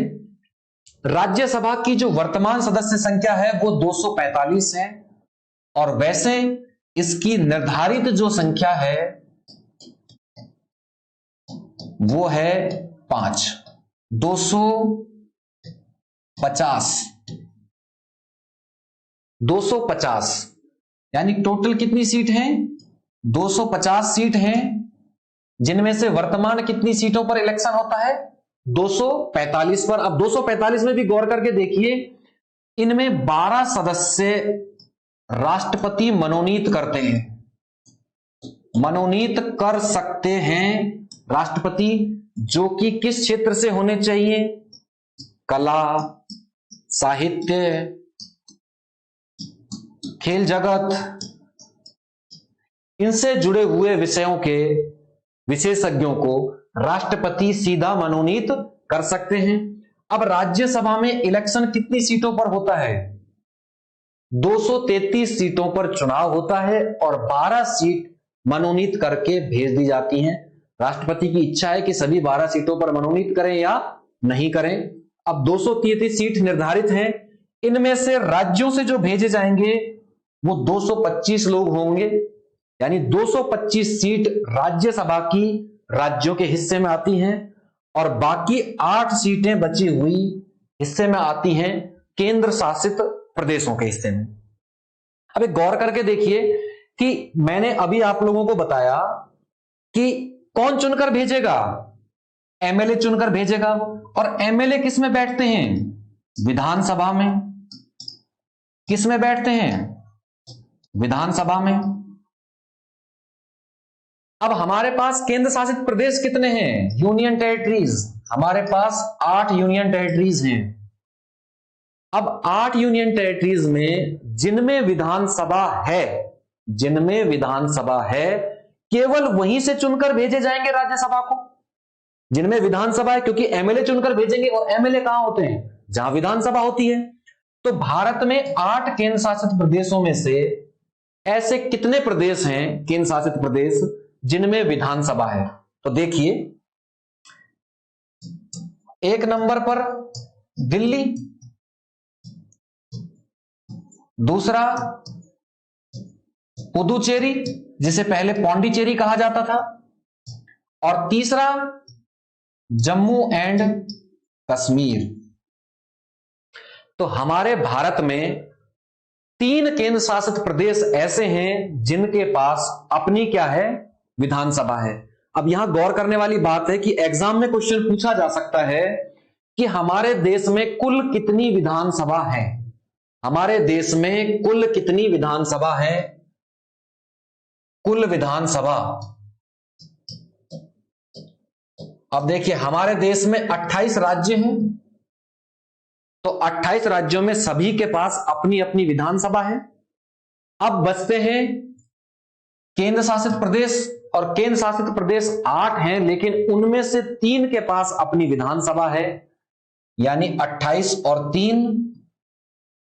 राज्यसभा की जो वर्तमान सदस्य संख्या है वो 245 है, और वैसे इसकी निर्धारित जो संख्या है वो है 5, 250 यानी टोटल कितनी सीट है? 250 सीट हैं, जिनमें से वर्तमान कितनी सीटों पर इलेक्शन होता है? 245 पर। अब 245 में भी गौर करके देखिए, इनमें 12 सदस्य राष्ट्रपति मनोनीत करते हैं, मनोनीत कर सकते हैं राष्ट्रपति, जो कि किस क्षेत्र से होने चाहिए? कला, साहित्य, खेल जगत, इनसे जुड़े हुए विषयों के विशेषज्ञों को राष्ट्रपति सीधा मनोनीत कर सकते हैं। अब राज्यसभा में इलेक्शन कितनी सीटों पर होता है? 233 सीटों पर चुनाव होता है, और 12 सीट मनोनीत करके भेज दी जाती हैं। राष्ट्रपति की इच्छा है कि सभी 12 सीटों पर मनोनीत करें या नहीं करें। अब 233 सीट निर्धारित हैं, इनमें से राज्यों से जो भेजे जाएंगे वो 225 लोग होंगे, यानी 225 सीट राज्यसभा की राज्यों के हिस्से में आती हैं, और बाकी 8 सीटें बची हुई हिस्से में आती हैं केंद्र शासित प्रदेशों के हिस्से में। अब एक गौर करके देखिए कि मैंने अभी आप लोगों को बताया कि कौन चुनकर भेजेगा? एमएलए चुनकर भेजेगा, और एमएलए किस में बैठते हैं? विधानसभा में। किस में बैठते हैं? विधानसभा में। अब हमारे पास केंद्र शासित प्रदेश कितने हैं? Union territories. हमारे पास 8 यूनियन टेरिटरीज हैं। अब 8 यूनियन टेरिटरीज में जिनमें विधानसभा है, जिनमें विधानसभा है, केवल वहीं से चुनकर भेजे जाएंगे राज्यसभा को, जिनमें विधानसभा है, क्योंकि एमएलए चुनकर भेजेंगे, और एमएलए कहां होते हैं? जहां विधानसभा होती है। तो भारत में 8 केंद्र शासित प्रदेशों में से ऐसे कितने प्रदेश हैं, केंद्र शासित प्रदेश, जिनमें विधानसभा है? तो देखिए, 1 नंबर पर दिल्ली, दूसरा पुदुचेरी, जिसे पहले पौंडीचेरी कहा जाता था, और तीसरा जम्मू एंड कश्मीर। तो हमारे भारत में 3 केंद्र शासित प्रदेश ऐसे हैं जिनके पास अपनी क्या है? विधानसभा है। अब यहां गौर करने वाली बात है कि एग्जाम में क्वेश्चन पूछा जा सकता है कि हमारे देश में कुल कितनी विधानसभा है? हमारे देश में कुल कितनी विधानसभा है? कुल विधानसभा, अब देखिए, हमारे देश में 28 राज्य हैं, तो 28 राज्यों में सभी के पास अपनी अपनी विधानसभा है। अब बचते हैं केंद्र शासित प्रदेश, और केंद्र शासित प्रदेश 8 हैं, लेकिन उनमें से 3 के पास अपनी विधानसभा है, यानी 28 और 3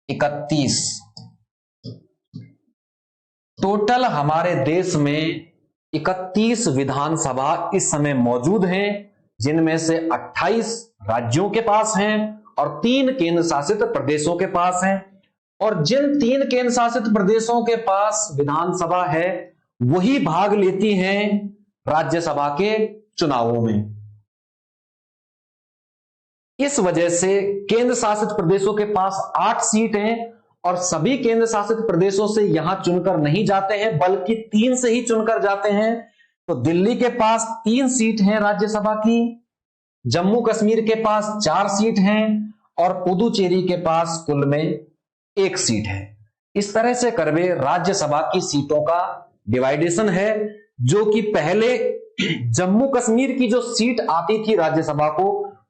31। टोटल हमारे देश में 31 विधानसभा इस समय मौजूद हैं, जिनमें से 28 राज्यों के पास हैं और 3 केंद्र शासित प्रदेशों के पास हैं। और जिन 3 केंद्र शासित प्रदेशों के पास विधानसभा है वही भाग लेती हैं राज्यसभा के चुनावों में। इस वजह से केंद्र शासित प्रदेशों के पास 8 सीट हैं और सभी केंद्र शासित प्रदेशों से यहां चुनकर नहीं जाते हैं बल्कि 3 से ही चुनकर जाते हैं। तो दिल्ली के पास 3 सीट हैं राज्यसभा की, जम्मू कश्मीर के पास 4 सीट हैं और पुदुचेरी के पास कुल में 1 सीट है। इस तरह से करवे राज्यसभा की सीटों का डिवाइडेशन है, जो कि पहले जम्मू कश्मीर की जो सीट आती थी राज्यसभा को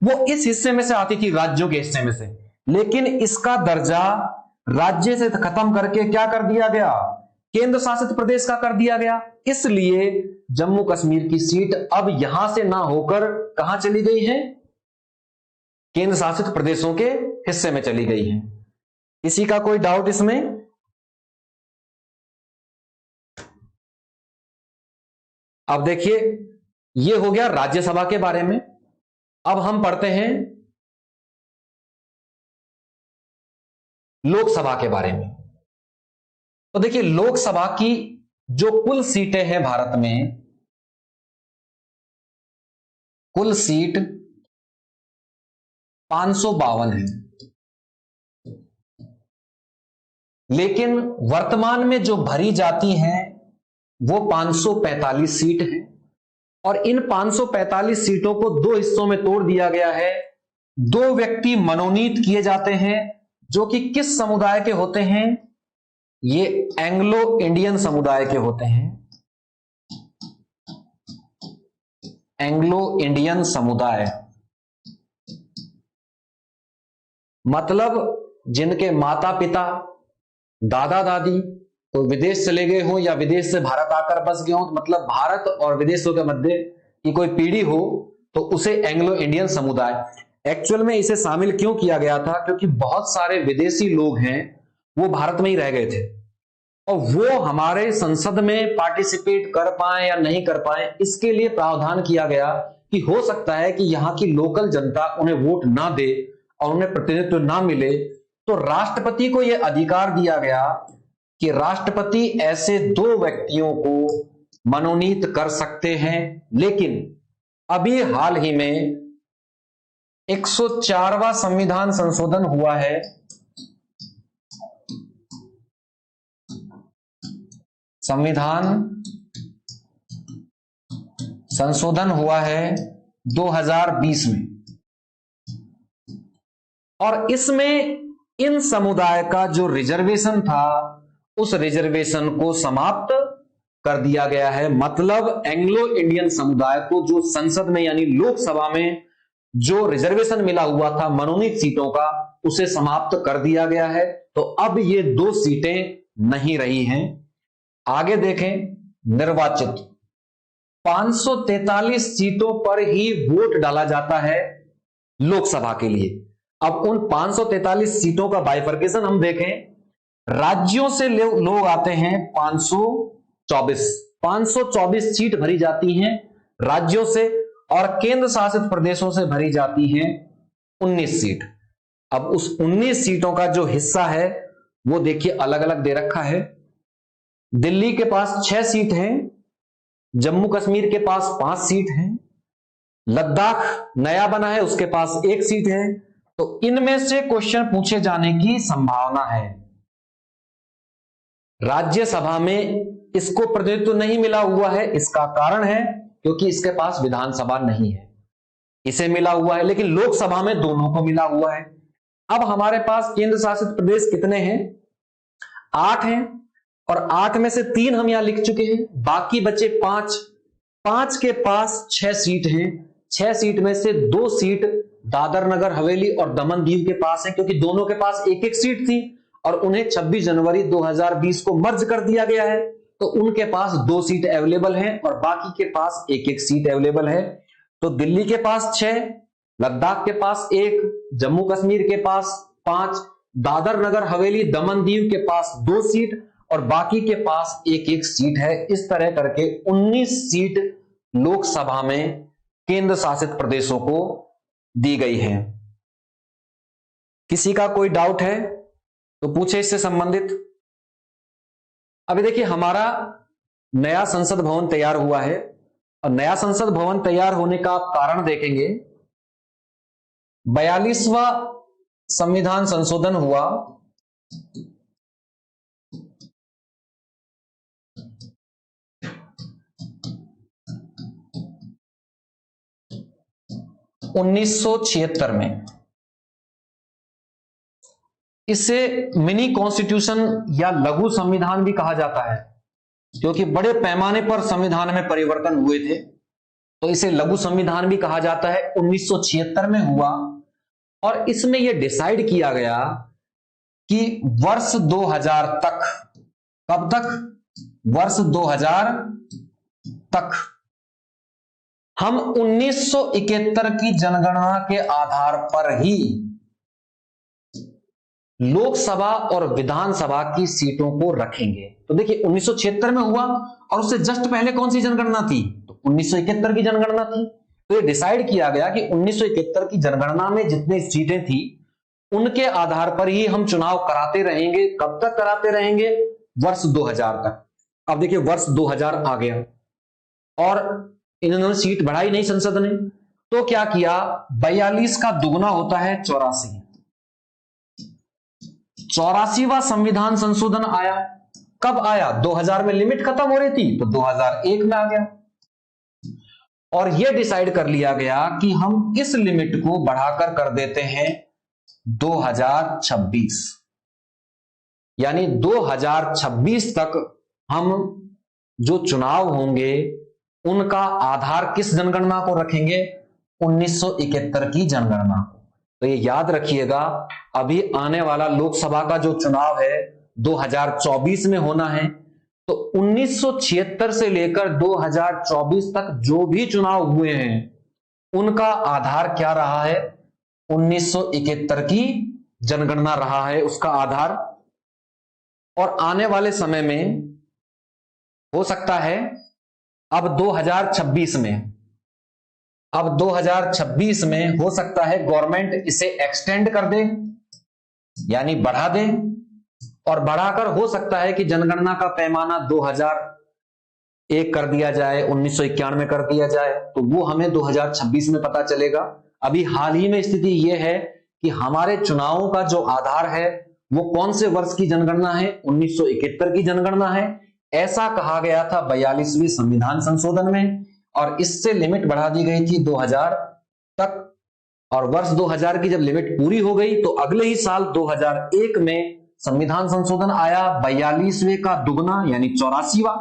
वो इस हिस्से में से आती थी, राज्यों के हिस्से में से, लेकिन इसका दर्जा राज्य से खत्म करके क्या कर दिया गया, केंद्र शासित प्रदेश का कर दिया गया। इसलिए जम्मू कश्मीर की सीट अब यहां से ना होकर कहां चली गई है, केंद्र शासित प्रदेशों के हिस्से में चली गई है। किसी का कोई डाउट इसमें? अब देखिए, यह हो गया राज्यसभा के बारे में। अब हम पढ़ते हैं लोकसभा के बारे में। तो देखिए, लोकसभा की जो कुल सीटें हैं भारत में, कुल सीट 552 है, लेकिन वर्तमान में जो भरी जाती हैं वो 545 सीट है। और इन 545 सीटों को 2 हिस्सों में तोड़ दिया गया है। 2 व्यक्ति मनोनीत किए जाते हैं जो कि किस समुदाय के होते हैं, ये एंग्लो इंडियन समुदाय के होते हैं। एंग्लो इंडियन समुदाय मतलब जिनके माता पिता दादा दादी तो विदेश चले गए हो या विदेश से भारत आकर बस गए हो, मतलब भारत और विदेशों के मध्य की कोई पीढ़ी हो, तो उसे एंग्लो इंडियन समुदाय। एक्चुअल में इसे शामिल क्यों किया गया था, क्योंकि बहुत सारे विदेशी लोग हैं वो भारत में ही रह गए थे और वो हमारे संसद में पार्टिसिपेट कर पाए या नहीं कर पाए, इसके लिए प्रावधान किया गया कि हो सकता है कि यहां की लोकल जनता उन्हें वोट ना दे और उन्हें प्रतिनिधित्व ना मिले, तो राष्ट्रपति को यह अधिकार दिया गया कि राष्ट्रपति ऐसे 2 व्यक्तियों को मनोनीत कर सकते हैं। लेकिन अभी हाल ही में 104वां संविधान संशोधन हुआ है। संविधान संशोधन हुआ है 2020 में और इसमें इन समुदाय का जो रिजर्वेशन था उस रिजर्वेशन को समाप्त कर दिया गया है। मतलब एंग्लो इंडियन समुदाय को जो संसद में यानी लोकसभा में जो रिजर्वेशन मिला हुआ था मनोनीत सीटों का, उसे समाप्त कर दिया गया है। तो अब ये 2 सीटें नहीं रही हैं। आगे देखें, निर्वाचित 543 सीटों पर ही वोट डाला जाता है लोकसभा के लिए। अब उन 543 सीटों का बाइफर्केशन हम देखें, राज्यों से लोग आते हैं 524 सीट भरी जाती हैं राज्यों से और केंद्र शासित प्रदेशों से भरी जाती हैं 19 सीट। अब उस 19 सीटों का जो हिस्सा है वो देखिए अलग अलग दे रखा है। दिल्ली के पास 6 सीट हैं, जम्मू कश्मीर के पास 5 सीट हैं, लद्दाख नया बना है उसके पास 1 सीट है। तो इनमें से क्वेश्चन पूछे जाने की संभावना है। राज्यसभा में इसको प्रतिनिधित्व नहीं मिला हुआ है, इसका कारण है क्योंकि इसके पास विधानसभा नहीं है, इसे मिला हुआ है, लेकिन लोकसभा में दोनों को मिला हुआ है। अब हमारे पास केंद्र शासित प्रदेश कितने हैं, 8 हैं और 8 में से 3 हम यहां लिख चुके हैं, बाकी बचे 5। 5 के पास 6 सीट हैं। 6 सीट में से 2 सीट दादर नगर हवेली और दमन दीव के पास है, क्योंकि दोनों के पास 1-1 सीट थी और उन्हें 26 जनवरी 2020 को मर्ज कर दिया गया है। तो उनके पास 2 सीट अवेलेबल हैं और बाकी के पास 1-1 सीट अवेलेबल है। तो दिल्ली के पास 6, लद्दाख के पास 1, जम्मू कश्मीर के पास 5, दादर नगर हवेली दमन दीव के पास 2 सीट और बाकी के पास 1-1 सीट है। इस तरह करके 19 सीट लोकसभा में केंद्र शासित प्रदेशों को दी गई है। किसी का कोई डाउट है तो पूछे इससे संबंधित। अभी देखिए, हमारा नया संसद भवन तैयार हुआ है और नया संसद भवन तैयार होने का आप कारण देखेंगे 42वां संविधान संशोधन हुआ, (1976) में। इसे मिनी कॉन्स्टिट्यूशन या लघु संविधान भी कहा जाता है, क्योंकि बड़े पैमाने पर संविधान में परिवर्तन हुए थे, तो इसे लघु संविधान भी कहा जाता है। 1976 में हुआ और इसमें यह डिसाइड किया गया कि वर्ष 2000 तक, कब तक? वर्ष 2000 तक हम 1971 की जनगणना के आधार पर ही लोकसभा और विधानसभा की सीटों को रखेंगे। तो देखिए 1976 में हुआ और उससे जस्ट पहले कौन सी जनगणना थी? तो 1971 की जनगणना थी। तो ये डिसाइड किया गया कि 1971 की जनगणना में जितनी सीटें थी उनके आधार पर ही हम चुनाव कराते रहेंगे। कब तक कराते रहेंगे? वर्ष 2000 तक। अब देखिए वर्ष 2000 आ गया और इन्होंने सीट बढ़ाई नहीं संसद ने, तो क्या किया? 42 का दुगना होता है 84। 84वां संविधान संशोधन आया। कब आया? 2000 में लिमिट खत्म हो रही थी तो 2001 में आ गया और यह डिसाइड कर लिया गया कि हम इस लिमिट को बढ़ाकर कर देते हैं 2026, यानी 2026 तक हम जो चुनाव होंगे उनका आधार किस जनगणना को रखेंगे? 1971 की जनगणना को। तो ये याद रखिएगा, अभी आने वाला लोकसभा का जो चुनाव है 2024 में होना है, तो 1976 से लेकर 2024 तक जो भी चुनाव हुए हैं उनका आधार क्या रहा है? 1971 की जनगणना रहा है उसका आधार। और आने वाले समय में हो सकता है अब 2026 में हो सकता है गवर्नमेंट इसे एक्सटेंड कर दे, यानी बढ़ा दे, और बढ़ाकर हो सकता है कि जनगणना का पैमाना 2001 कर दिया जाए, 1991 कर दिया जाए, तो वो हमें 2026 में पता चलेगा। अभी हाल ही में स्थिति यह है कि हमारे चुनावों का जो आधार है वो कौन से वर्ष की जनगणना है? 1971 की जनगणना है। ऐसा कहा गया था 42वें संविधान संशोधन में और इससे लिमिट बढ़ा दी गई थी 2000 तक। और वर्ष 2000 की जब लिमिट पूरी हो गई तो अगले ही साल 2001 में संविधान संशोधन आया 42वें का दुगना यानी 84वां,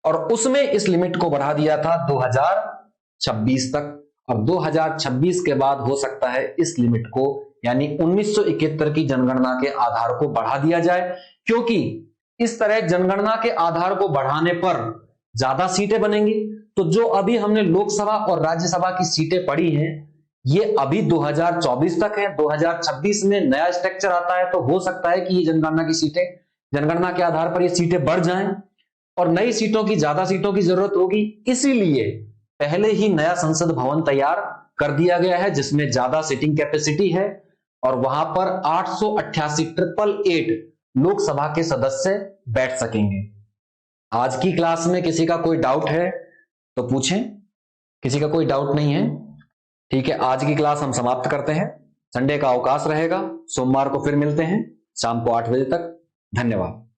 और उसमें इस लिमिट को बढ़ा दिया था 2026 तक। अब 2026 के बाद हो सकता है इस लिमिट को यानी 1971 की जनगणना के आधार को बढ़ा दिया जाए, क्योंकि इस तरह जनगणना के आधार को बढ़ाने पर ज्यादा सीटें बनेंगी। तो जो अभी हमने लोकसभा और राज्यसभा की सीटें पढ़ी हैं ये अभी 2024 तक है। 2026 में नया स्ट्रक्चर आता है तो हो सकता है कि ये जनगणना के आधार पर ये सीटें बढ़ जाएं और नई सीटों की ज्यादा सीटों की जरूरत होगी। इसीलिए पहले ही नया संसद भवन तैयार कर दिया गया है जिसमें ज्यादा सीटिंग कैपेसिटी है और वहां पर 888 लोकसभा के सदस्य बैठ सकेंगे। आज की क्लास में किसी का कोई डाउट है तो पूछें। किसी का कोई डाउट नहीं है? ठीक है, आज की क्लास हम समाप्त करते हैं। संडे का अवकाश रहेगा, सोमवार को फिर मिलते हैं शाम को 8 बजे तक। धन्यवाद।